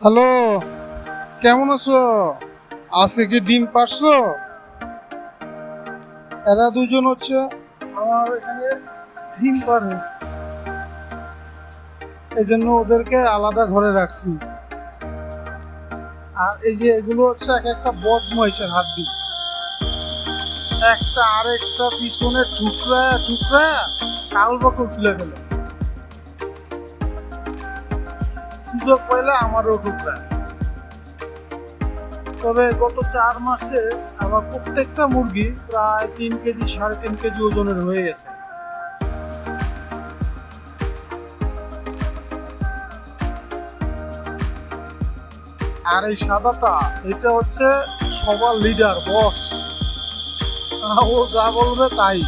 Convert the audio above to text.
Hello, কেমন আছো? আজকে কি ডিম পারছো? এরা দুজন হচ্ছে আমার এখানে ডিম পারে, এই জন্য ওদেরকে আলাদা ঘরে রাখছি। আর এই যে এগুলো হচ্ছে এক একটা বদ মহিষের হাড্ডি, একটা আরেকটা পিছনে ঠুকরা ঠুকরা ছাল বকল তুলে গেল, সুযোগ পাইলে আমারও ঠুকরা। তবে গত 4 মাসে আমার প্রত্যেকটা মুরগি প্রায় 3 কেজি 3.5 কেজি ওজনের হয়ে গেছে। আর এই সাদাটা, এটা হচ্ছে সবার লিডার, বস। ও যা বলবে তাই।